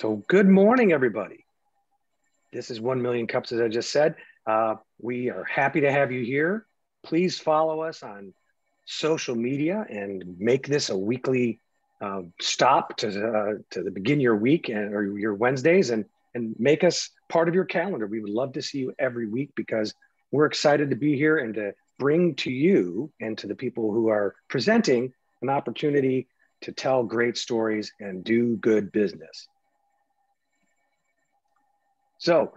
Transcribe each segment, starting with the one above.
So good morning, everybody. This is 1 Million Cups, as I just said. We are happy to have you here. Please follow us on social media and make this a weekly stop to begin your week or your Wednesdays and make us part of your calendar. We would love to see you every week because we're excited to be here and to bring to you and to the people who are presenting an opportunity to tell great stories and do good business. So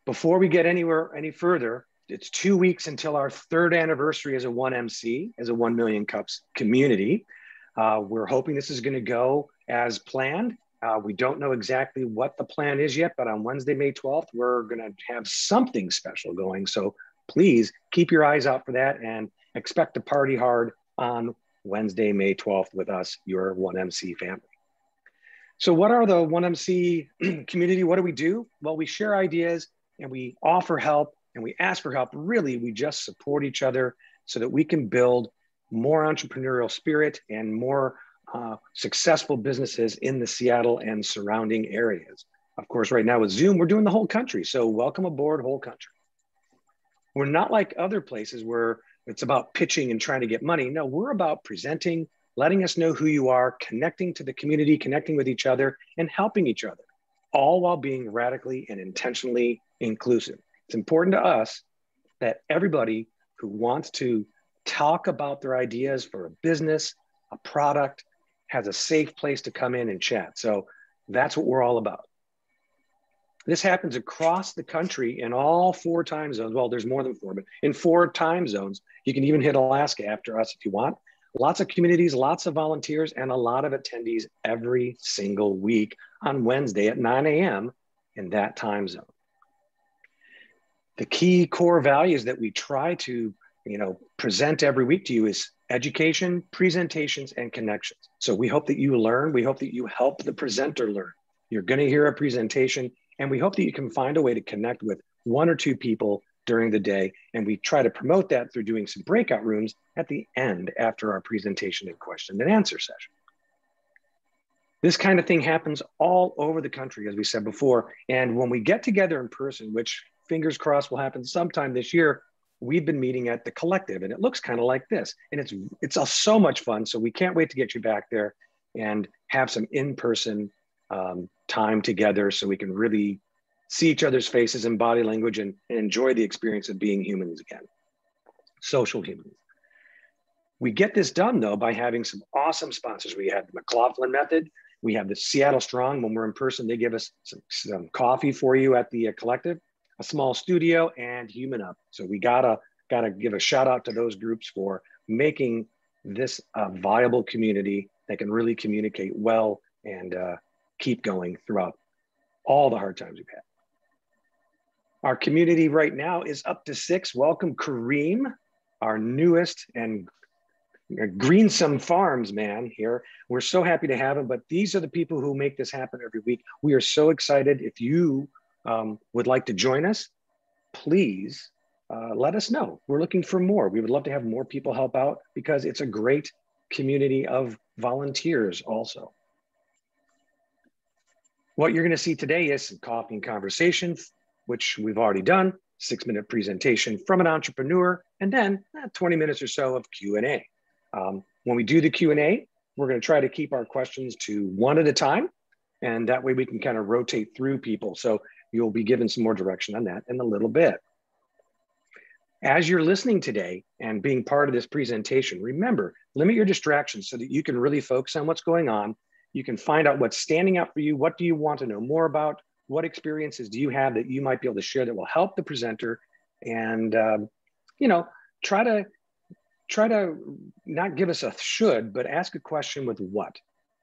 before we get any further, it's 2 weeks until our third anniversary as a 1MC, as a 1 Million Cups community. We're hoping this is going to go as planned. We don't know exactly what the plan is yet, but on Wednesday, May 12th, we're going to have something special going. So please keep your eyes out for that and expect to party hard on Wednesday, May 12th with us, your 1MC family. So what are the 1MC community? What do we do? Well, we share ideas and we offer help and we ask for help. Really, we just support each other so that we can build more entrepreneurial spirit and more successful businesses in the Seattle and surrounding areas. Of course, right now with Zoom, we're doing the whole country. So welcome aboard, whole country. We're not like other places where it's about pitching and trying to get money. No, we're about presenting, letting us know who you are, connecting to the community, connecting with each other, and helping each other, all while being radically and intentionally inclusive. It's important to us that everybody who wants to talk about their ideas for a business, a product, has a safe place to come in and chat. So that's what we're all about. This happens across the country in all 4 time zones. Well, there's more than 4, but in 4 time zones. You can even hit Alaska after us if you want. Lots of communities, lots of volunteers, and a lot of attendees every single week on Wednesday at 9 a.m. in that time zone. The key core values that we try to present every week to you is education, presentations, and connections. So we hope that you learn. We hope that you help the presenter learn. You're going to hear a presentation, and we hope that you can find a way to connect with 1 or 2 people during the day. And we try to promote that through doing some breakout rooms at the end after our presentation and question and answer session. This kind of thing happens all over the country, as we said before. And when we get together in person, which fingers crossed will happen sometime this year, we've been meeting at the Collective, and it looks kind of like this. And it's so much fun. So we can't wait to get you back there and have some in-person time together so we can really see each other's faces and body language and enjoy the experience of being humans again, social humans. We get this done, though, by having some awesome sponsors. We have the McLaughlin Method. We have the Seattle Strong. When we're in person, they give us some coffee for you at the Collective, a small studio, and Human Up. So we gotta give a shout out to those groups for making this a viable community that can really communicate well and keep going throughout all the hard times we've had. Our community right now is up to 6. Welcome, Kareem, our newest and Greensome Farms man here. We're so happy to have him, but these are the people who make this happen every week. We are so excited. If you would like to join us, please let us know. We're looking for more. We would love to have more people help out because it's a great community of volunteers also. What you're going to see today is some coffee and conversation, which we've already done, 6-minute presentation from an entrepreneur, and then 20 minutes or so of Q&A. When we do the Q&A, we're going to try to keep our questions to 1 at a time, and that way we can kind of rotate through people. So you'll be given some more direction on that in a little bit. As you're listening today and being part of this presentation, remember, limit your distractions so that you can really focus on what's going on. You can find out what's standing out for you. What do you want to know more about? What experiences do you have that you might be able to share that will help the presenter? And, try to not give us a should, but ask a question with what.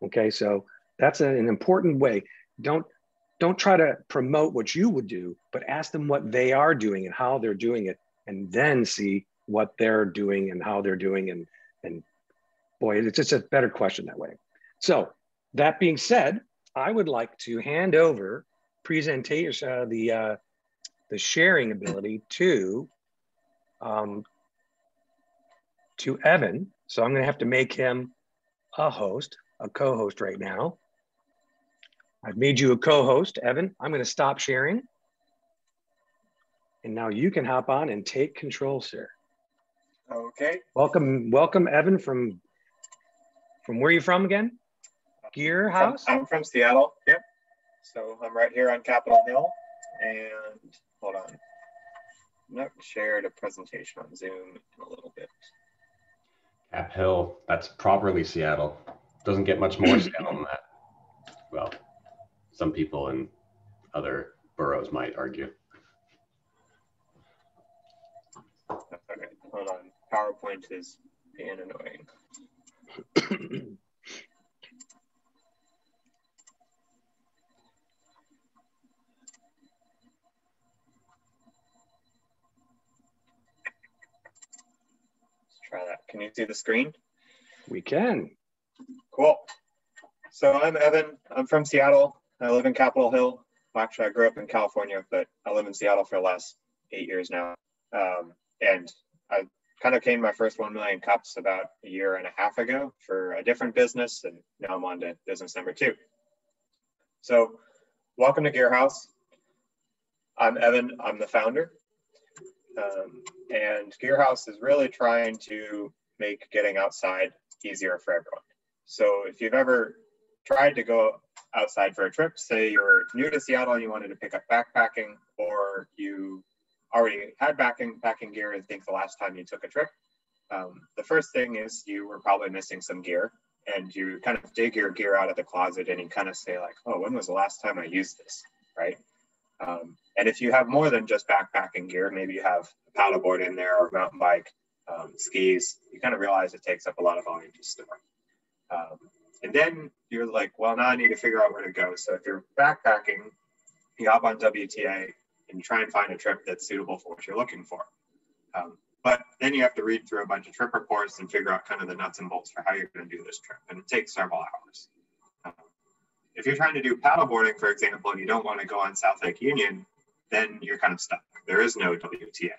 Okay, so that's an important way. Don't try to promote what you would do, but ask them what they are doing and how they're doing it, and then see what they're doing and how they're doing. And boy, it's just a better question that way. So that being said, I would like to hand over presentation, the sharing ability to Evan. So I'm going to have to make him a co-host right now. I've made you a co-host, Evan. I'm going to stop sharing. And now you can hop on and take control, sir. Okay. Welcome, Evan, from where are you from again? Gear House? I'm from Seattle. Yep. So I'm right here on Capitol Hill. And hold on. I'm not shared a presentation on Zoom in a little bit. Cap Hill, that's properly Seattle. Doesn't get much more Seattle than that. Well, some people in other boroughs might argue. Okay, hold on. PowerPoint is being annoying. Let's try that. Can you see the screen? We can. Cool. So I'm Evan. I'm from Seattle. I live in Capitol Hill. Well, actually, I grew up in California, but I live in Seattle for the last 8 years now. And I kind of came to my first 1 million cups about a year and a half ago for a different business, and now I'm on to business number 2. So welcome to Gear House. I'm Evan. I'm the founder. And Gear House is really trying to make getting outside easier for everyone. So if you've ever tried to go outside for a trip, say you're new to Seattle and you wanted to pick up backpacking, or you already had backpacking gear and think the last time you took a trip, the first thing is you were probably missing some gear, and you kind of dig your gear out of the closet and you kind of say like, oh, when was the last time I used this, right? And if you have more than just backpacking gear, maybe you have a paddleboard in there or a mountain bike, skis, you kind of realize it takes up a lot of volume to store. And then you're like, well, now I need to figure out where to go. So if you're backpacking, you hop on WTA and you try and find a trip that's suitable for what you're looking for. But then you have to read through a bunch of trip reports and figure out kind of the nuts and bolts for how you're going to do this trip. And it takes several hours. If you're trying to do paddleboarding, for example, and you don't want to go on South Lake Union, then you're kind of stuck. There is no WTA.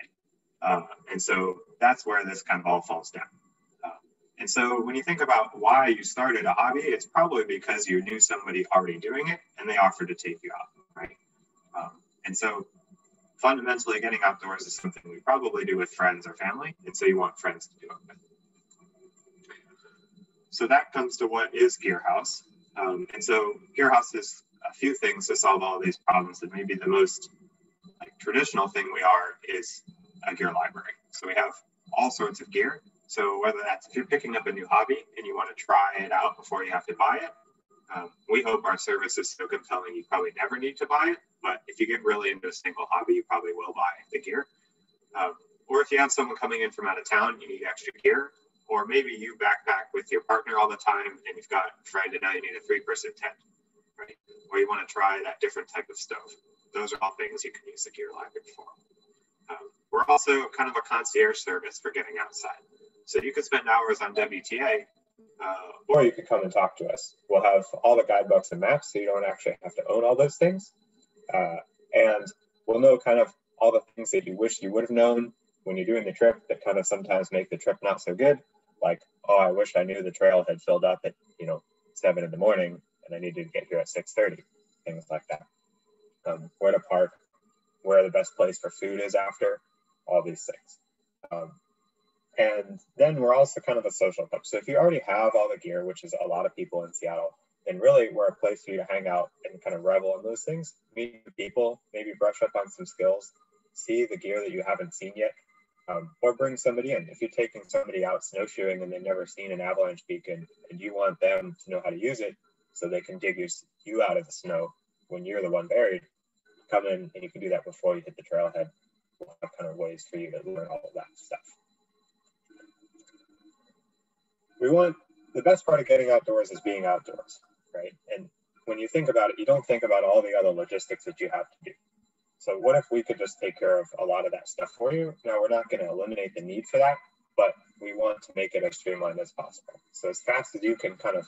And so that's where this kind of all falls down. And so when you think about why you started a hobby, it's probably because you knew somebody already doing it and they offered to take you out, right? And so fundamentally getting outdoors is something we probably do with friends or family. And so you want friends to do it with. So that comes to what is Gear House. And so Gear House is a few things to solve all of these problems. And maybe the most traditional thing we are is a gear library. So we have all sorts of gear. So whether that's if you're picking up a new hobby and you want to try it out before you have to buy it, we hope our service is so compelling you probably never need to buy it. But if you get really into a single hobby, you probably will buy the gear. Or if you have someone coming in from out of town, you need extra gear. Or maybe you backpack with your partner all the time and you've got Friday night, you need a 3-person tent, right? Or you want to try that different type of stove. Those are all things you can use the gear library for. We're also kind of a concierge service for getting outside. So you could spend hours on WTA, or you could come and talk to us. We'll have all the guidebooks and maps, so you don't actually have to own all those things. And we'll know kind of all the things that you wish you would have known when you're doing the trip that kind of sometimes make the trip not so good. Like, oh, I wish I knew the trail had filled up at 7 in the morning and I needed to get here at 6:30. Things like that. Where to park, where the best place for food is after, all these things. And then we're also kind of a social club. So if you already have all the gear, which is a lot of people in Seattle, then really we're a place for you to hang out and kind of revel in those things, meet people, maybe brush up on some skills, see the gear that you haven't seen yet, or bring somebody in. If you're taking somebody out snowshoeing and they've never seen an avalanche beacon and you want them to know how to use it so they can dig you out of the snow when you're the one buried, come in and you can do that before you hit the trailhead. We'll have kind of ways for you to learn all of that stuff. We want, the best part of getting outdoors is being outdoors, right? And when you think about it, you don't think about all the other logistics that you have to do. So what if we could just take care of a lot of that stuff for you? Now, we're not going to eliminate the need for that, but we want to make it as streamlined as possible. So as fast as you can kind of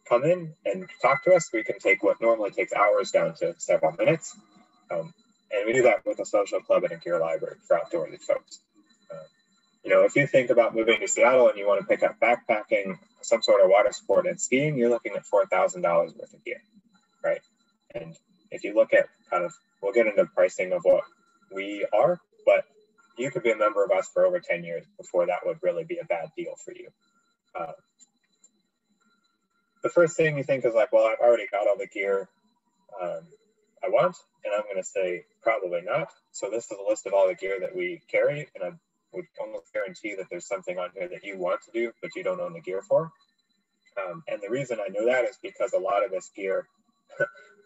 come in and talk to us, we can take what normally takes hours down to several minutes. And we do that with a social club and a gear library for outdoorsy folks. If you think about moving to Seattle and you want to pick up backpacking, some sort of water sport and skiing, you're looking at $4,000 worth of gear, right? you look at kind of, we'll get into pricing of what we are, but you could be a member of us for over 10 years before that would really be a bad deal for you. The first thing you think is like, well, I've already got all the gear I want, and I'm going to say probably not. So this is a list of all the gear that we carry, and I would almost guarantee that there's something on here that you want to do, but you don't own the gear for. And the reason I know that is because a lot of this gear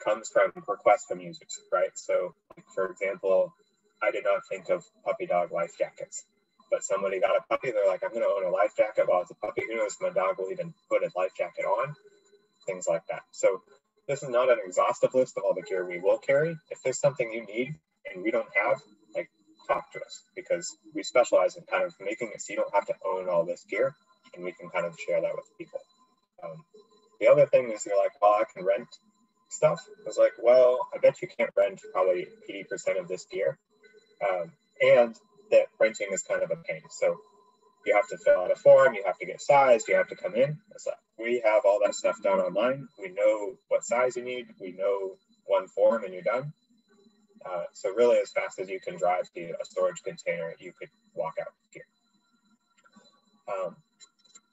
comes from requests from users, right? So for example, I did not think of puppy dog life jackets, but somebody got a puppy, they're like, I'm going to own a life jacket while it's a puppy. Who knows if my dog will even put a life jacket on, things like that. So this is not an exhaustive list of all the gear we will carry. If there's something you need and we don't have, like, talk to us, because we specialize in kind of making it so you don't have to own all this gear, and we can kind of share that with people. The other thing is you're like, well, I can rent stuff. I was like, well, I bet you can't rent probably 80% of this gear. And that renting is kind of a pain. So you have to fill out a form, you have to get sized, you have to come in. So we have all that stuff done online. We know what size you need. We know one form and you're done. So really, as fast as you can drive to a storage container, you could walk out with gear.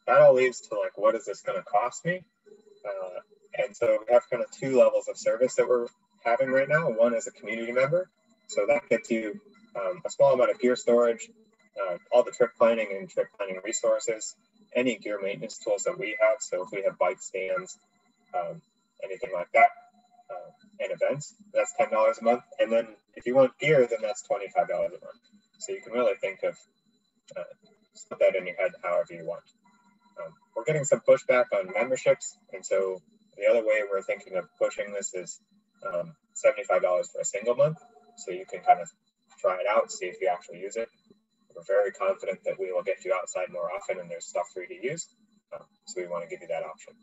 That all leads to like, what is this going to cost me? And so we have kind of two levels of service that we're having right now. One is a community member. So that gets you a small amount of gear storage, all the trip planning and trip planning resources, any gear maintenance tools that we have. So if we have bike stands, anything like that, and events, that's $10 a month. And then if you want gear, then that's $25 a month. So you can really think of, put that in your head however you want. We're getting some pushback on memberships. And so the other way we're thinking of pushing this is $75 for a single month. So you can kind of try it out, see if you actually use it. We're very confident that we will get you outside more often and there's stuff for you to use. So we want to give you that option.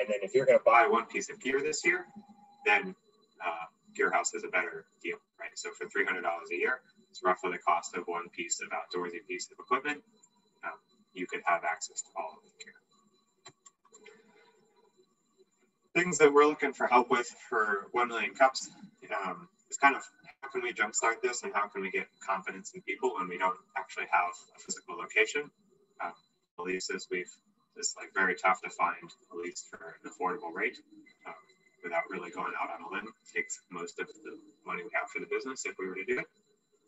And then if you're going to buy one piece of gear this year, then Gear House is a better deal, right? So for $300 a year, it's roughly the cost of one piece of outdoorsy piece of equipment. You could have access to all of the gear. Things that we're looking for help with for 1 million cups is kind of how can we jumpstart this and how can we get confidence in people when we don't actually have a physical location. The leases, it's like very tough to find a lease for an affordable rate without really going out on a limb. It takes most of the money we have for the business if we were to do it.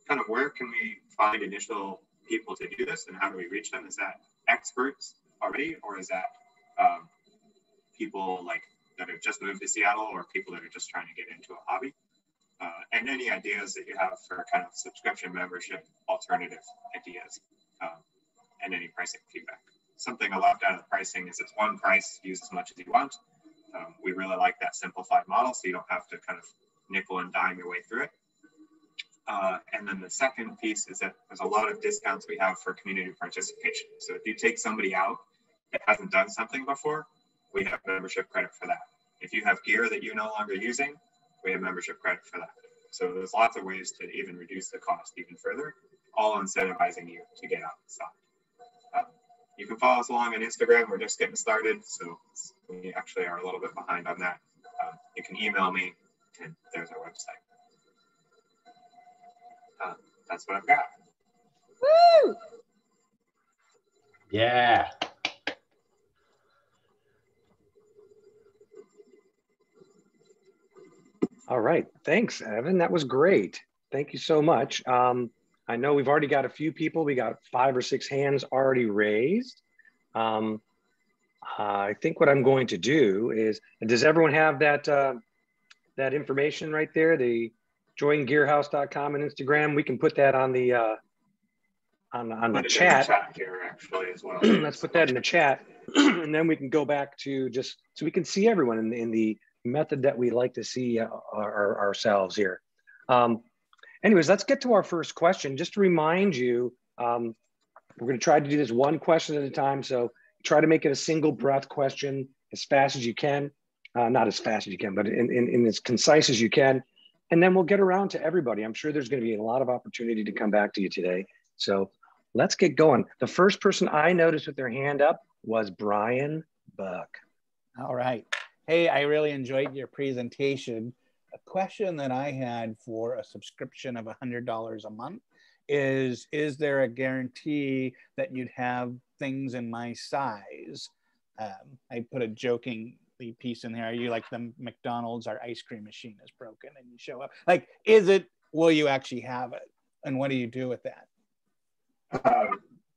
Kind of where can we find initial people to do this and how do we reach them? Is that experts already, or is that people like that have just moved to Seattle or people that are just trying to get into a hobby? And any ideas that you have for kind of subscription membership alternative ideas and any pricing feedback. Something I left out of the pricing is it's one price, use as much as you want. We really like that simplified model so you don't have to kind of nickel and dime your way through it. And then the second piece is that there's a lot of discounts we have for community participation. So if you take somebody out that hasn't done something before, we have membership credit for that. If you have gear that you're no longer using, we have membership credit for that. So there's lots of ways to even reduce the cost even further, all incentivizing you to get outside. You can follow us along on Instagram. We're just getting started, so we actually are a little bit behind on that. You can email me, and there's our website. That's what I've got. Woo! Yeah. All right. Thanks, Evan. That was great. Thank you so much. I know we've already got a few people. We got 5 or 6 hands already raised. I think what I'm going to do is, does everyone have that that information right there? The joingearhouse.com and Instagram. We can put that on the chat. Chat here actually as well. Let's put that in the chat, and then we can go back to just so we can see everyone in the method that we like to see ourselves here. Anyways, let's get to our first question. Just to remind you, we're going to try to do this one question at a time. So try to make it a single breath question as fast as you can. Not as fast as you can, but in as concise as you can. And then we'll get around to everybody. I'm sure there's going to be a lot of opportunity to come back to you today. So let's get going. The first person I noticed with their hand up was Brian Buck. All right. Hey, I really enjoyed your presentation. a question that I had for a subscription of $100 a month is there a guarantee that you'd have things in my size? I put a joking piece in there. Are you like the McDonald's, our ice cream machine is broken and you show up? Like, will you actually have it? And what do you do with that?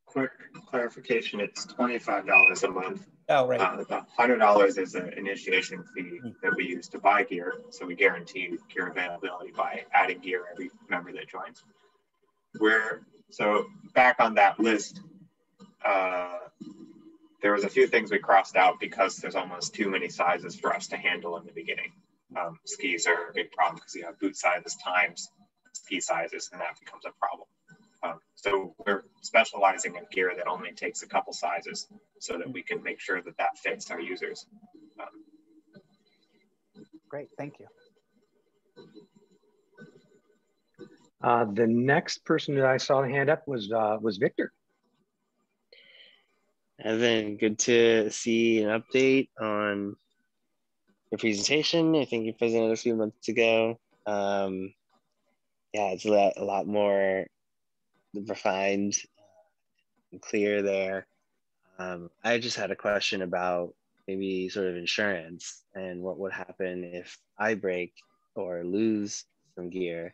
Quick clarification, it's $25 a month. Oh, right. $100 is an initiation fee that we use to buy gear. So we guarantee gear availability by adding gear every member that joins. So back on that list, there was a few things we crossed out because there's almost too many sizes for us to handle in the beginning. Skis are a big problem because you have boot sizes times ski sizes, and that becomes a problem. So we're specializing in gear that only takes a couple sizes so that we can make sure that that fits our users. Great, thank you. The next person that I saw the hand up was Victor. Evan, good to see an update on your presentation. I think you presented a few months ago. Yeah, it's a lot more refined and clear there. I just had a question about maybe sort of insurance and what would happen if I break or lose some gear,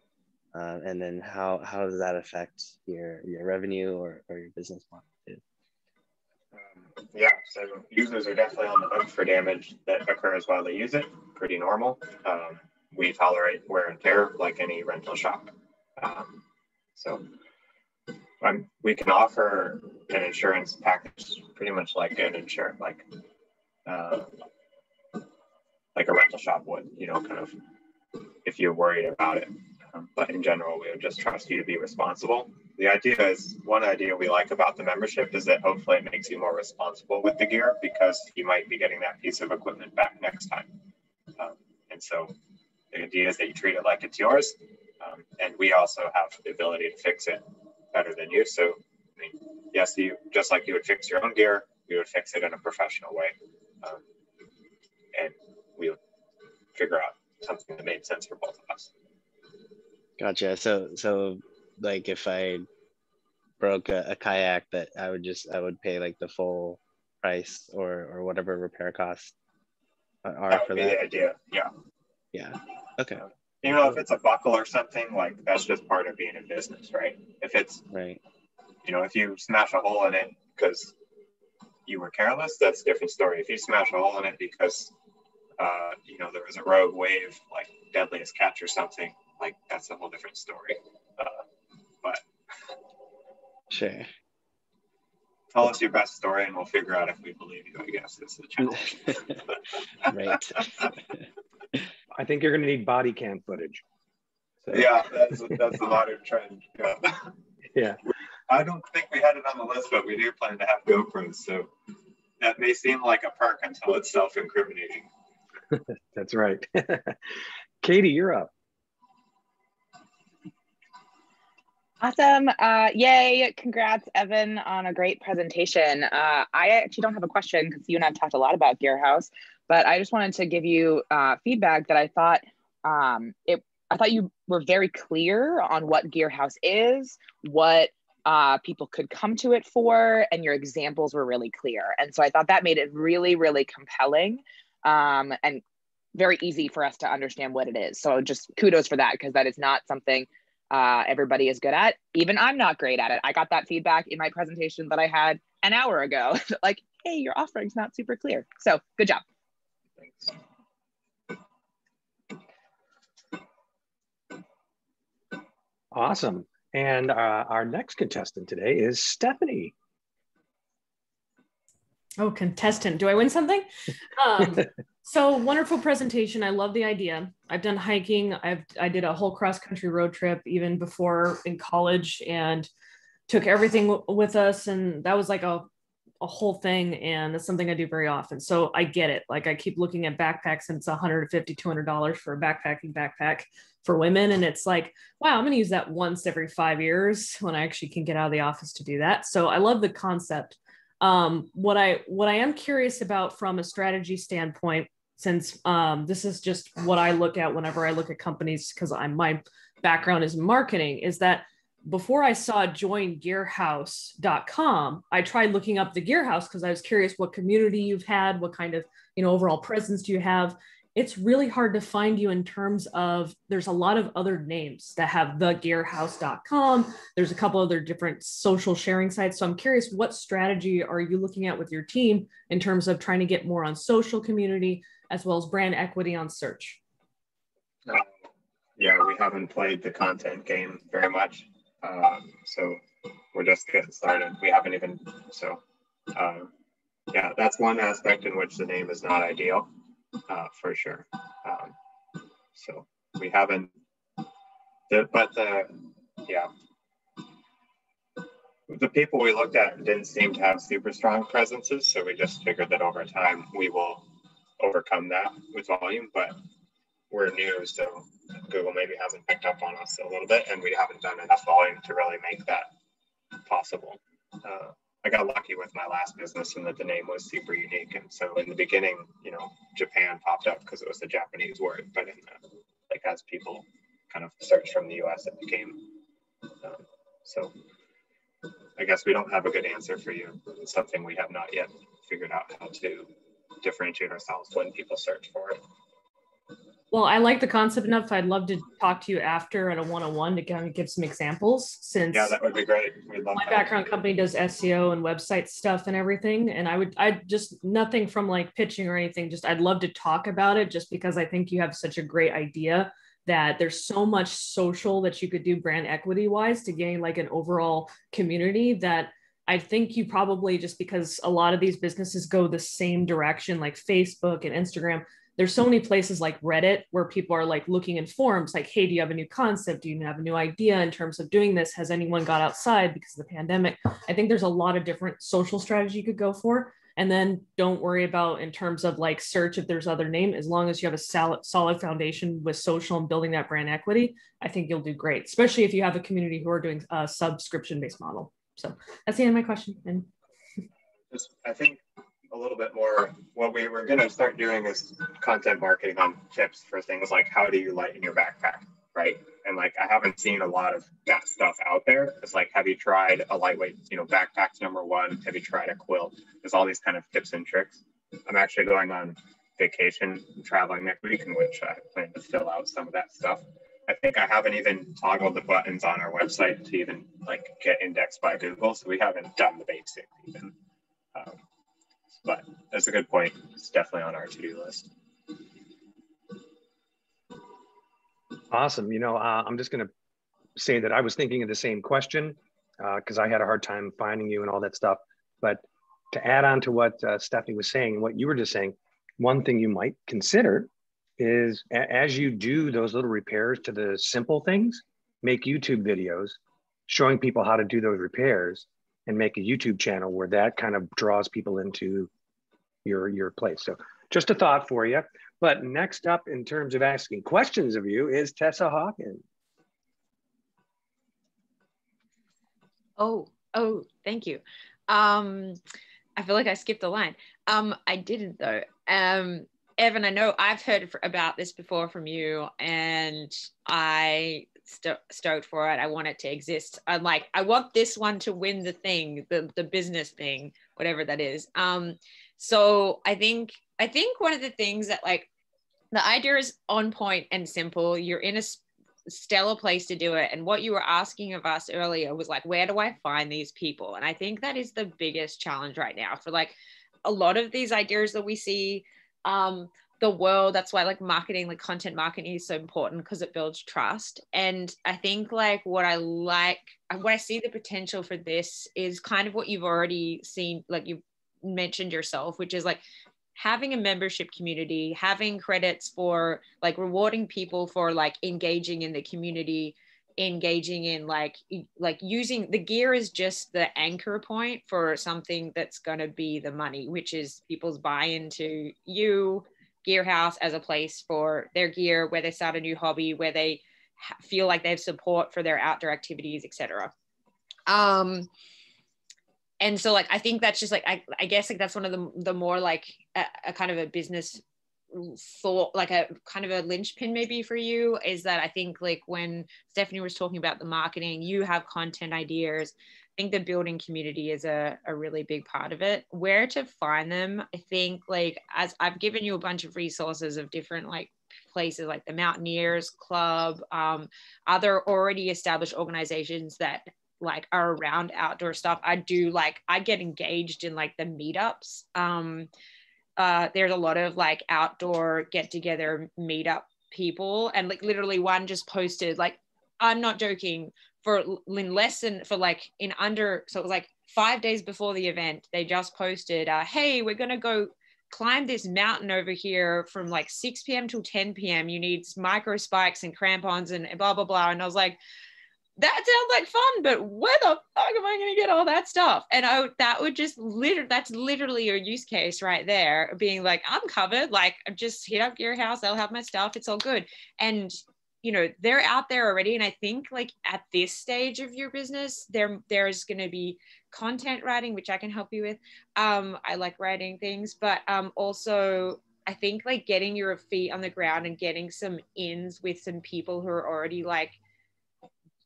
and then how does that affect your revenue or your business model too? Yeah, so users are definitely on the hook for damage that occurs while they use it. Pretty normal. We tolerate wear and tear like any rental shop. We can offer an insurance package pretty much like an insurance, like a rental shop would, kind of, if you're worried about it. But in general, we would just trust you to be responsible. One idea we like about the membership is that hopefully it makes you more responsible with the gear because you might be getting that piece of equipment back next time. And so the idea is that you treat it like it's yours. And we also have the ability to fix it better than you. So, yes, just like you would fix your own gear, we would fix it in a professional way. And we would figure out something that made sense for both of us. Gotcha. So like if I broke a kayak, that I would pay like the full price or whatever repair costs are for that. The idea. Yeah. Yeah. Okay. If it's a buckle or something, like that's just part of being in business, right? If it's right, if you smash a hole in it because you were careless, that's a different story. If you smash a hole in it because there was a rogue wave, like Deadliest Catch or something, like that's a whole different story. But sure. Tell us your best story and we'll figure out if we believe you, I guess is the challenge. Right. I think you're going to need body cam footage. So. Yeah, that's a lot of trend. Yeah. I don't think we had it on the list, but we do plan to have GoPros. So that may seem like a perk until it's self-incriminating. That's right. Katie, you're up. Awesome. Yay. Congrats, Evan, on a great presentation. I actually don't have a question because you and I have talked a lot about Gear House, but I just wanted to give you feedback that I thought I thought you were very clear on what Gear House is, what people could come to it for, and your examples were really clear. And so I thought that made it really, really compelling and very easy for us to understand what it is. So just kudos for that, because that is not something everybody is good at. Even I'm not great at it. I got that feedback in my presentation that I had an hour ago. Like, hey, your offering's not super clear. So good job. Thanks. Awesome. And our next contestant today is Stephanie. Oh, contestant. Do I win something? So wonderful presentation. I love the idea. I've done hiking. I did a whole cross-country road trip even before in college and took everything with us. And that was like a whole thing. And that's something I do very often. So I get it. Like I keep looking at backpacks and it's $150, $200 for a backpack for women. And it's like, wow, I'm going to use that once every 5 years when I actually can get out of the office to do that. So I love the concept. What I am curious about from a strategy standpoint since this is just what I look at whenever I look at companies, because my background is marketing, is that before I saw joingearhouse.com, I tried looking up the Gear House because I was curious what community you've had, what kind of, overall presence do you have. It's really hard to find you in terms of, there's a lot of other names that have thegearhouse.com. There's a couple other different social sharing sites. So I'm curious, what strategy are you looking at with your team in terms of trying to get more on social community as well as brand equity on search? Yeah, we haven't played the content game very much. So we're just getting started. We haven't even, yeah, that's one aspect in which the name is not ideal, for sure. So we haven't, the people we looked at didn't seem to have super strong presences. So we just figured that over time we will overcome that with volume, but we're new, so Google maybe hasn't picked up on us a little bit, and we haven't done enough volume to really make that possible. I got lucky with my last business in that the name was super unique, and so in the beginning, Japan popped up because it was a Japanese word, but as people kind of searched from the US, it became so. I guess we don't have a good answer for you. It's something we have not yet figured out how to differentiate ourselves when people search for it. Well, I like the concept enough. I'd love to talk to you after at a one-on-one to kind of give some examples, since that would be great. We'd love my background company does SEO and website stuff and everything. And I just, nothing from like pitching or anything, just I'd love to talk about it, just because I think you have such a great idea that there's so much social that you could do brand equity wise to gain like an overall community, that I think you probably, just because a lot of these businesses go the same direction, like Facebook and Instagram, there's so many places like Reddit where people are like looking in forums like, hey, do you have a new concept? Do you have a new idea in terms of doing this? Has anyone got outside because of the pandemic? I think there's a lot of different social strategy you could go for. And then don't worry about in terms of like search if there's other name, as long as you have a solid foundation with social and building that brand equity, I think you'll do great, especially if you have a community who are doing a subscription-based model. So that's the end of my question. And I think a little bit more, what we were going to start doing is content marketing on tips for things like how do you lighten your backpack, right? And like, I haven't seen a lot of that stuff out there. It's like, have you tried a lightweight, backpack's number one? Have you tried a quilt? There's all these kind of tips and tricks. I'm actually going on vacation, traveling next week, in which I plan to fill out some of that stuff. I think I haven't even toggled the buttons on our website to even like get indexed by Google. So we haven't done the basics even. But that's a good point. It's definitely on our to-do list. Awesome. I'm just going to say that I was thinking of the same question because I had a hard time finding you and all that stuff. But to add on to what Stephanie was saying and what you were just saying, one thing you might consider is as you do those little repairs to the simple things, make YouTube videos showing people how to do those repairs, and make a YouTube channel where that kind of draws people into your place. So just a thought for you. But next up in terms of asking questions of you is Tessa Hawkins. Oh, thank you. I feel like I skipped the line. I didn't though. Evan, I know I've heard about this before from you, and I stoked for it. I want it to exist. I'm like, I want this one to win the thing, the business thing, whatever that is. So I think one of the things that, like, the idea is on point and simple. You're in a stellar place to do it. And what you were asking of us earlier was like, where do I find these people? And I think that is the biggest challenge right now for like a lot of these ideas that we see, the world. That's why like marketing, like content marketing is so important, because it builds trust. And I think like what I see the potential for this is kind of what you've already seen, like you've mentioned yourself, which is like having a membership community, having credits for like rewarding people for like engaging in the community, engaging in like using the gear is just the anchor point for something that's going to be the money, which is people's buy into you, Gear House, as a place for their gear, where they start a new hobby, where they feel like they have support for their outdoor activities, etc. And so like I think that's just like I guess like that's one of the more like a kind of a business thought, like a kind of a linchpin maybe for you, is that I think like when Stephanie was talking about the marketing, you have content ideas. I think the building community is a really big part of it. Where to find them, I think, like, as I've given you a bunch of resources of different like places like the Mountaineers Club, other already established organizations that like are around outdoor stuff. I get engaged in like the meetups. There's a lot of like outdoor get together meetup people, and like literally one just posted, like, I'm not joking, for less than, for like in under, so it was like 5 days before the event, they just posted, hey, we're gonna go climb this mountain over here from like 6 p.m. till 10 p.m. You need micro spikes and crampons and blah, blah, blah. And I was like, that sounds like fun, but where the fuck am I going to get all that stuff? And that would just that's literally your use case right there, being like, I'm covered. Like, just hit up Gear House. They'll have my stuff. It's all good. And, you know, they're out there already. And I think like at this stage of your business, there's going to be content writing, which I can help you with. I like writing things, but also I think like getting your feet on the ground and getting some ins with some people who are already like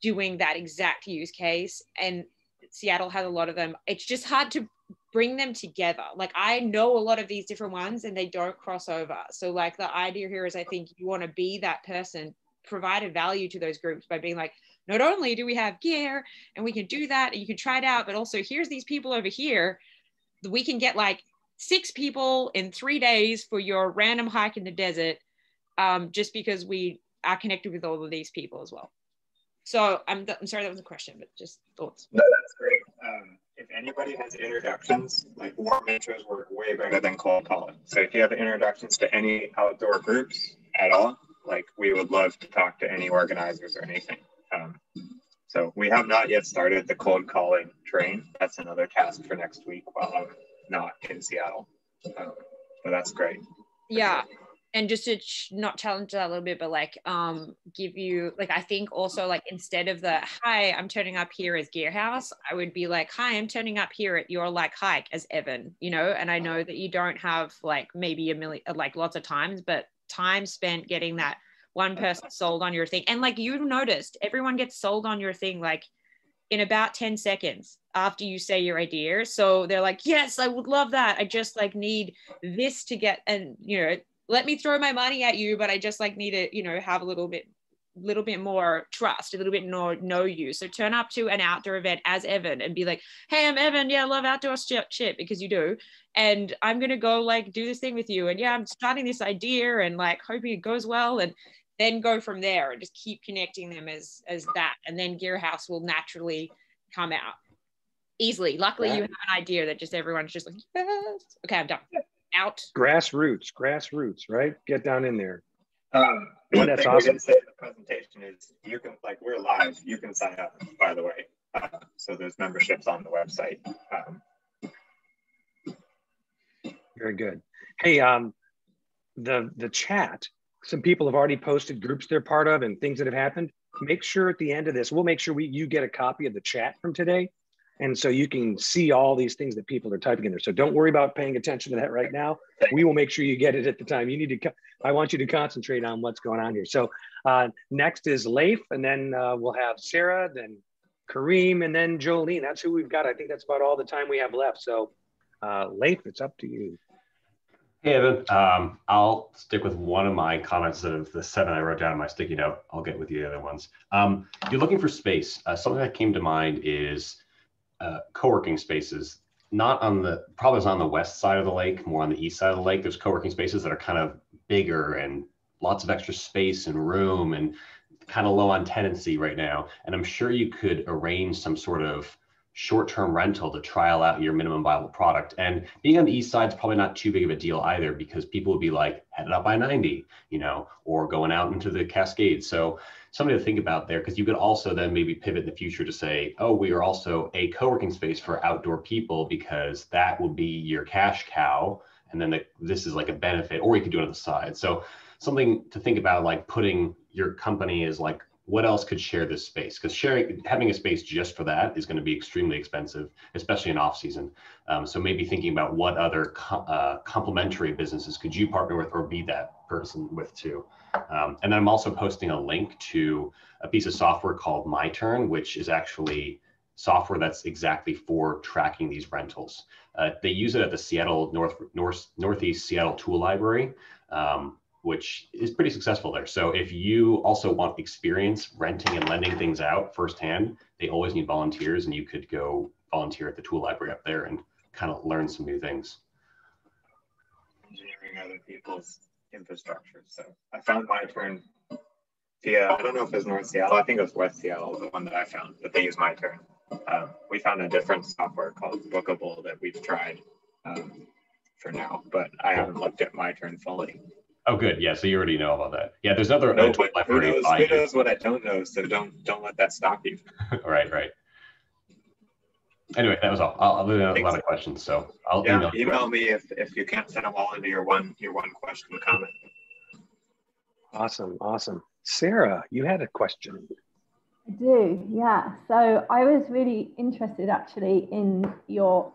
doing that exact use case, and Seattle has a lot of them. It's just hard to bring them together. Like, I know a lot of these different ones and they don't cross over. So like the idea here is, I think you want to be that person, provide a value to those groups by being like, not only do we have gear and we can do that and you can try it out, but also here's these people over here. We can get like 6 people in 3 days for your random hike in the desert, just because we are connected with all of these people as well. So I'm sorry, that was a question, but just thoughts. No, that's great. If anybody has introductions, like warm intros work way better than cold calling. So if you have introductions to any outdoor groups at all, like, we would love to talk to any organizers or anything. So we have not yet started the cold calling train. That's another task for next week while I'm not in Seattle. But that's great. Yeah. And just to not challenge that a little bit, but like give you, like, I think also like instead of the, hi, I'm turning up here as Gear House, I would be like, hi, I'm turning up here at your like hike as Evan, you know. And I know that you don't have like maybe a million, like lots of times, but time spent getting that one person sold on your thing. And like, you've noticed everyone gets sold on your thing like in about 10 seconds after you say your idea. So they're like, yes, I would love that. I just like need this to get, and you know, let me throw my money at you, but I just like need to, you know, have a little bit more trust, a little bit more know you. So turn up to an outdoor event as Evan and be like, hey, I'm Evan. Yeah, I love outdoor shit, because you do. And I'm going to go like do this thing with you. And yeah, I'm starting this idea and like hoping it goes well. And then go from there and just keep connecting them as that. And then Gear House will naturally come out easily. Luckily, you have an idea that just everyone's just like, yes. Okay, I'm done. Out. Grassroots, right? Get down in there. One that's thing awesome. We're going to say in the presentation is you can, like, we're live. You can sign up, by the way. So there's memberships on the website. Very good. Hey, the chat, some people have already posted groups they're part of and things that have happened. Make sure at the end of this, we'll make sure you get a copy of the chat from today. And so you can see all these things that people are typing in there. So don't worry about paying attention to that right now. We will make sure you get it at the time. You need to, I want you to concentrate on what's going on here. So next is Leif, and then we'll have Sarah, then Kareem, and then Jolene. That's who we've got. I think that's about all the time we have left. So Leif, it's up to you. Hey, Evan. I'll stick with one of my comments of the 7 I wrote down on my sticky note. I'll get with the other ones. You're looking for space. Something that came to mind is co-working spaces. Probably on the west side of the lake, more on the east side of the lake. There's co-working spaces that are kind of bigger and lots of extra space and room and kind of low on tenancy right now. And I'm sure you could arrange some sort of short-term rental to trial out your minimum viable product. And being on the east side is probably not too big of a deal either, because people would be like headed up I-90, you know, or going out into the Cascades. So something to think about there, because you could also then maybe pivot in the future to say, oh, we are also a co-working space for outdoor people, because that would be your cash cow. And then this is like a benefit, or you could do it on the side. So something to think about, like putting your company as like what else could share this space? Because having a space just for that is going to be extremely expensive, especially in off season. So maybe thinking about what other complementary businesses could you partner with or be that person with too. And then I'm also posting a link to a piece of software called My Turn, which is actually software that's exactly for tracking these rentals. They use it at the Seattle Northeast Seattle Tool Library, which is pretty successful there. So if you also want experience renting and lending things out firsthand, they always need volunteers, and you could go volunteer at the tool library up there and kind of learn some new things. Engineering other people's infrastructure. So I found My Turn via, I don't know if it was North Seattle, I think it was West Seattle, the one that I found, but they use My Turn. We found a different software called Bookable that we've tried for now, but I haven't looked at My Turn fully. Oh, good. Yeah, so you already know about that. Yeah, there's other no, but who knows what I don't know, so don't let that stop you. Right. Anyway, that was all. I'll leave a lot of questions, so I'll email me if you can't fit them all into your one question comment. Awesome. Sarah, you had a question. I do, yeah. So I was really interested actually in your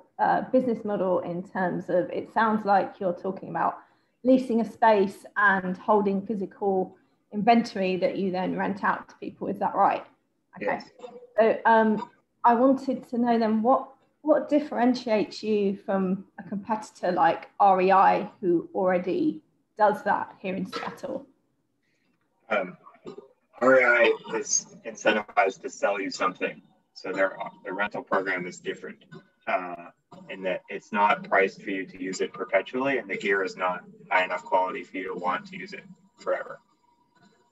business model in terms of, it sounds like you're talking about leasing a space and holding physical inventory that you then rent out to people. Is that right? Okay. Yes. So I wanted to know then what differentiates you from a competitor like REI who already does that here in Seattle? REI is incentivized to sell you something. So their rental program is different in that it's not priced for you to use it perpetually, and the gear is not high enough quality for you to want to use it forever.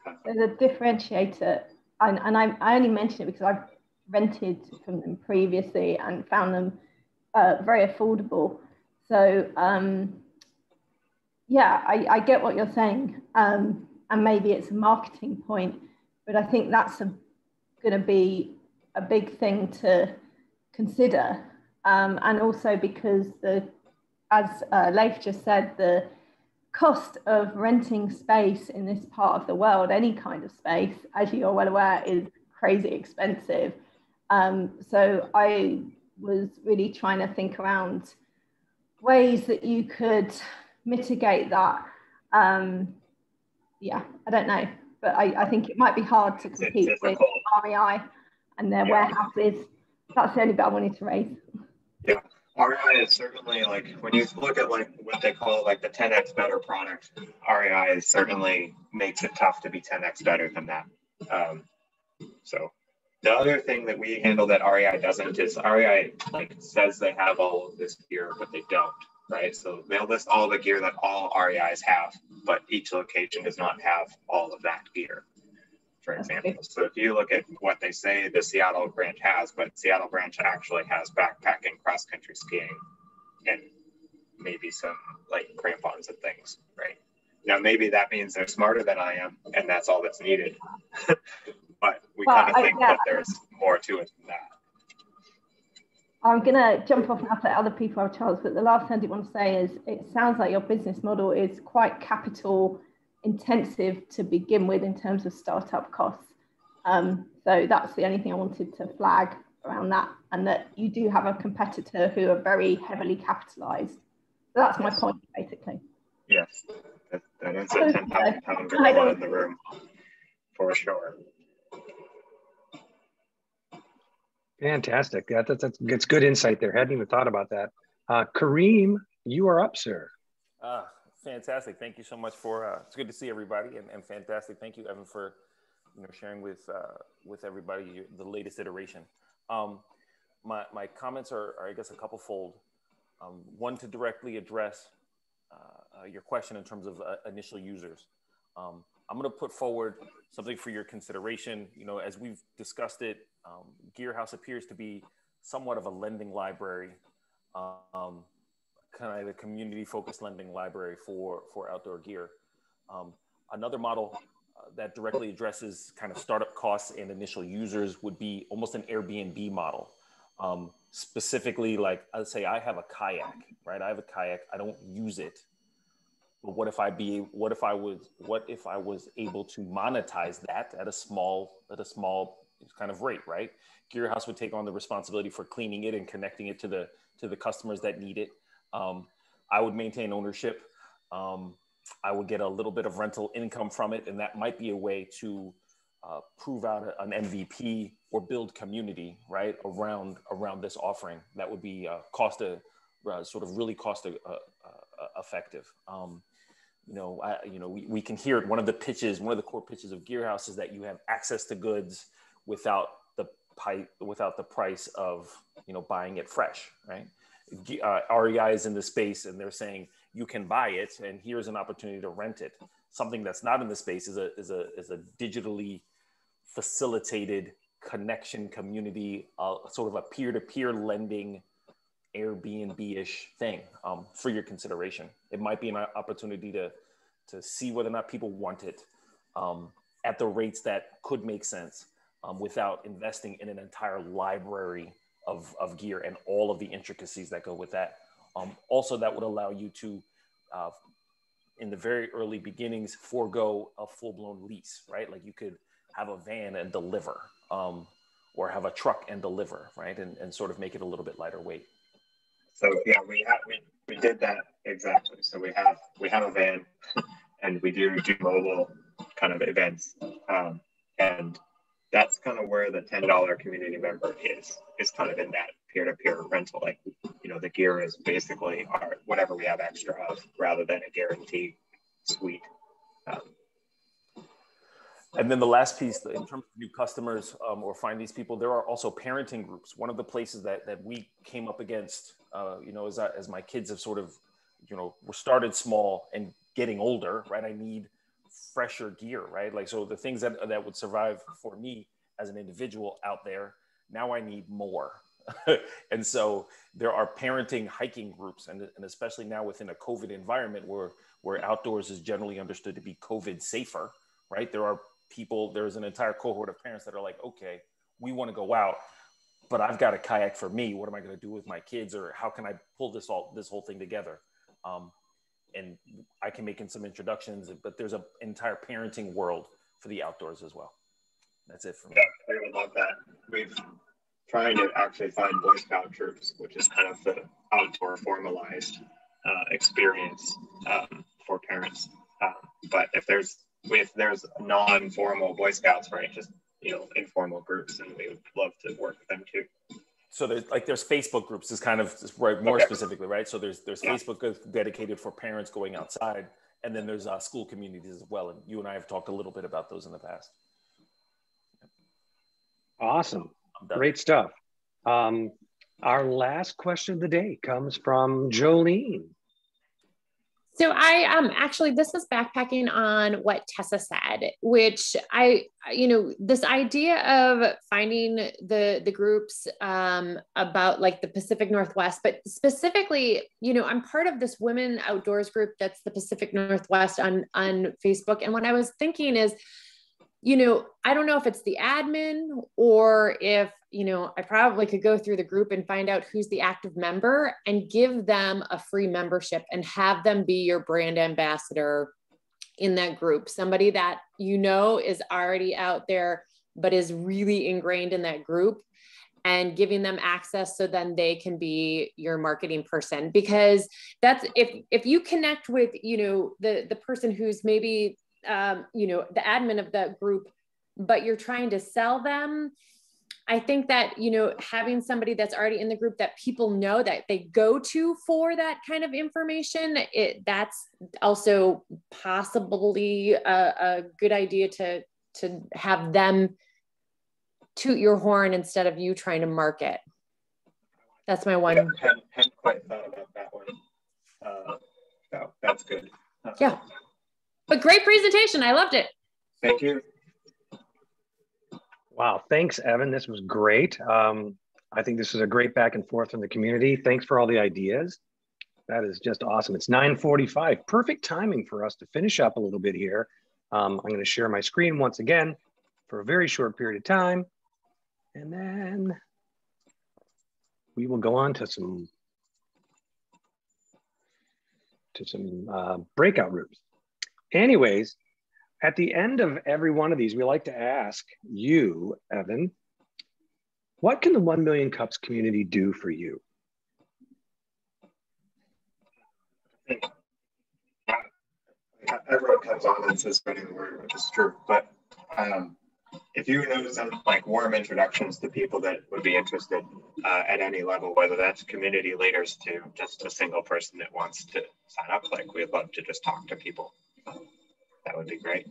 So the differentiator, and I only mention it because I've rented from them previously and found them very affordable. So yeah, I get what you're saying, and maybe it's a marketing point, but I think that's going to be a big thing to consider, and also because as Leif just said, the cost of renting space in this part of the world, any kind of space, as you're well aware, is crazy expensive. So I was really trying to think around ways that you could mitigate that. Yeah, I don't know, but I think it might be hard to compete with REI and their warehouses. That's the only bit I wanted to raise. Yeah, REI is certainly, like, when you look at like what they call like the 10x better product, REI is certainly makes it tough to be 10x better than that. So the other thing that we handle that REI doesn't is REI like says they have all of this gear, but they don't, right? So they'll list all the gear that all REIs have, but each location does not have all of that gear, for example. So if you look at what they say the Seattle branch has, but Seattle branch actually has backpacking, cross-country skiing, and maybe some like crampons and things, right? Now, maybe that means they're smarter than I am, and that's all that's needed. But we kind of think that there's more to it than that. I'm going to jump off and let other people have a chance, but the last thing I want to say is it sounds like your business model is quite capital intensive to begin with in terms of startup costs. So that's the only thing I wanted to flag around that, and that you do have a competitor who are very heavily capitalized. So that's my point, basically. Yes, that is a 10,000 pound gorilla in the room, for sure. Fantastic. That's good insight there. Hadn't even thought about that. Kareem, you are up, sir. Fantastic. Thank you so much for. It's good to see everybody, and fantastic. Thank you, Evan, for sharing with everybody the latest iteration. My comments are I guess a couple fold. One, to directly address your question in terms of initial users. I'm going to put forward something for your consideration. As we've discussed it, Gear House appears to be somewhat of a lending library, kind of a community-focused lending library for outdoor gear. Another model that directly addresses kind of startup costs and initial users would be almost an Airbnb model. Specifically, like, let's say I have a kayak, right? I have a kayak, I don't use it. But what if I was able to monetize that at a small kind of rate, right? Gear House would take on the responsibility for cleaning it and connecting it to the customers that need it. I would maintain ownership. I would get a little bit of rental income from it, and that might be a way to prove out an MVP or build community, right, around this offering. That would be sort of really cost effective. We can hear it. One of the core pitches of Gear House is that you have access to goods without the price of buying it fresh, right? REI is in the space, and they're saying you can buy it, and here's an opportunity to rent it. Something that's not in the space is a digitally facilitated connection community, sort of a peer-to-peer lending Airbnb-ish thing for your consideration. It might be an opportunity to see whether or not people want it at the rates that could make sense without investing in an entire library of gear and all of the intricacies that go with that. Also, that would allow you to, in the very early beginnings, forego a full-blown lease, right? Like you could have a van and deliver, or have a truck and deliver, right? And sort of make it a little bit lighter weight. So yeah, we did that exactly. So we have a van, and we do mobile kind of events, and that's kind of where the $10 community member is kind of in that peer-to-peer rental. Like, the gear is basically whatever we have extra of, rather than a guaranteed suite. And then the last piece, in terms of new customers or find these people, there are also parenting groups. One of the places that we came up against, as my kids have sort of, were started small and getting older, right? I need fresher gear, right? Like, so the things that would survive for me as an individual out there, now I need more. And so there are parenting hiking groups, and especially now within a COVID environment where outdoors is generally understood to be COVID safer, right? There's an entire cohort of parents that are like, okay, we want to go out, but I've got a kayak for me. What am I going to do with my kids? Or how can I pull this whole thing together? And I can make in some introductions, but there's an entire parenting world for the outdoors as well. That's it for me. Yeah, we would love that. We've trying to actually find Boy Scout troops, which is kind of the outdoor formalized experience for parents. But if there's non-formal Boy Scouts, right, just informal groups, and we would love to work with them too. So there's Facebook groups is kind of right, more specifically, right? So there's Facebook dedicated for parents going outside, and then there's school communities as well. And you and I have talked a little bit about those in the past. Awesome. Great stuff. Our last question of the day comes from Jolene. So I actually, this is backpacking on what Tessa said, which this idea of finding the groups about like the Pacific Northwest, but specifically, I'm part of this women outdoors group that's the Pacific Northwest on Facebook. And what I was thinking is, I don't know if it's the admin or if, I probably could go through the group and find out who's the active member and give them a free membership and have them be your brand ambassador in that group. Somebody that, is already out there, but is really ingrained in that group, and giving them access so then they can be your marketing person. Because that's, if you connect with, the person who's maybe, the admin of the group, but you're trying to sell them, I think that, having somebody that's already in the group that people know that they go to for that kind of information, that's also possibly a good idea to have them toot your horn instead of you trying to market. That's my one. Yeah, hadn't quite thought about that one. No, that's good. Yeah. But great presentation. I loved it. Thank you. Wow. Thanks, Evan. This was great. I think this is a great back and forth from the community. Thanks for all the ideas. That is just awesome. It's 9:45. Perfect timing for us to finish up a little bit here. I'm going to share my screen once again for a very short period of time. And then we will go on to breakout rooms. Anyways, at the end of every one of these, we like to ask you, Evan, what can the 1 Million Cups community do for you? Everyone comes on and says spreading the word, which is true. But if you know some like warm introductions to people that would be interested at any level, whether that's community leaders to just a single person that wants to sign up, like we'd love to just talk to people. That would be great.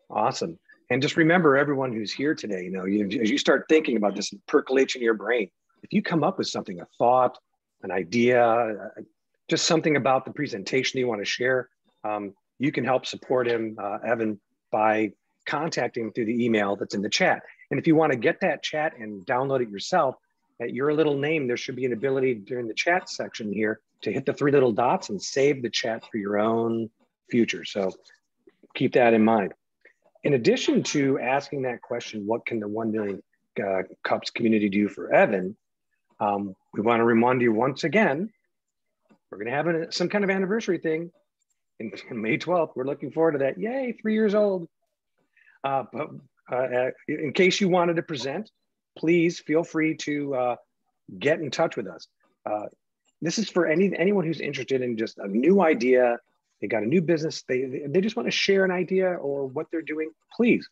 Awesome. And just remember, everyone who's here today, as you start thinking about this, it percolates in your brain. If you come up with something, a thought, an idea, just something about the presentation you want to share, you can help support him, Evan, by contacting him through the email that's in the chat. And if you want to get that chat and download it yourself, at your little name, there should be an ability during the chat section here to hit the 3 little dots and save the chat for your own future. So keep that in mind. In addition to asking that question, what can the 1 Million Cups community do for Evan? We want to remind you once again, we're going to have some kind of anniversary thing in May 12th. We're looking forward to that. Yay, 3 years old. But in case you wanted to present, please feel free to get in touch with us. This is for anyone who's interested in just a new idea. They got a new business. They just want to share an idea or what they're doing. Please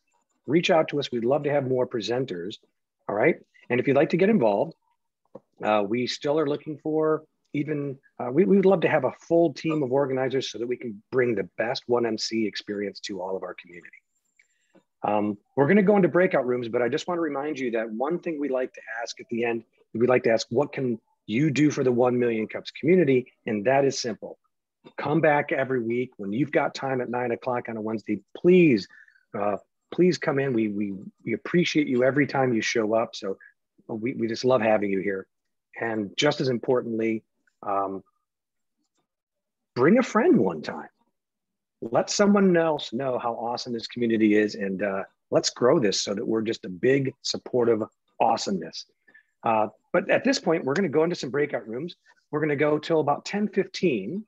reach out to us. We'd love to have more presenters. All right. And if you'd like to get involved, we still are looking for we would love to have a full team of organizers so that we can bring the best 1MC experience to all of our community. We're going to go into breakout rooms, but I just want to remind you that one thing we like to ask at the end, we'd like to ask, what can you do for the 1 Million Cups community? And that is simple. Come back every week when you've got time at 9 o'clock on a Wednesday. Please come in. We appreciate you every time you show up. So we just love having you here. And just as importantly, bring a friend one time. Let someone else know how awesome this community is, and let's grow this so that we're just a big supportive awesomeness. But at this point, we're going to go into some breakout rooms. We're going to go till about 10:15,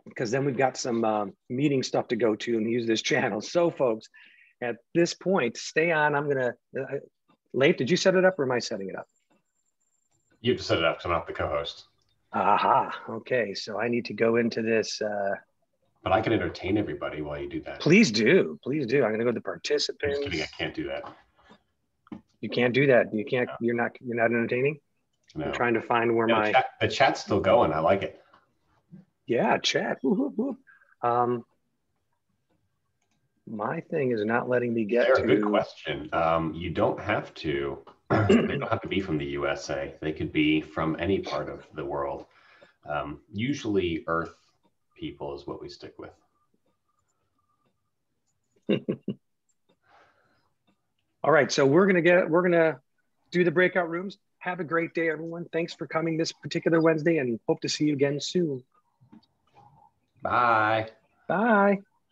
because then we've got some meeting stuff to go to and use this channel. So folks, at this point, stay on. I'm going to, Leif, did you set it up or am I setting it up? You have to set it up because I'm not the co-host. Aha, okay. So I need to go into this. But I can entertain everybody while you do that. Please do, please do. I'm going to go to the participants. I'm just kidding, I can't do that. You can't do that. You can't, you're not entertaining? No. I'm trying to find where the chat's still going. I like it. Yeah, chat. Whoop, whoop, whoop. My thing is not letting me get to. Good question. You don't have to. They don't have to be from the USA. They could be from any part of the world. Usually, Earth people is what we stick with. All right, so we're gonna do the breakout rooms. Have a great day, everyone. Thanks for coming this particular Wednesday, and hope to see you again soon. Bye. Bye.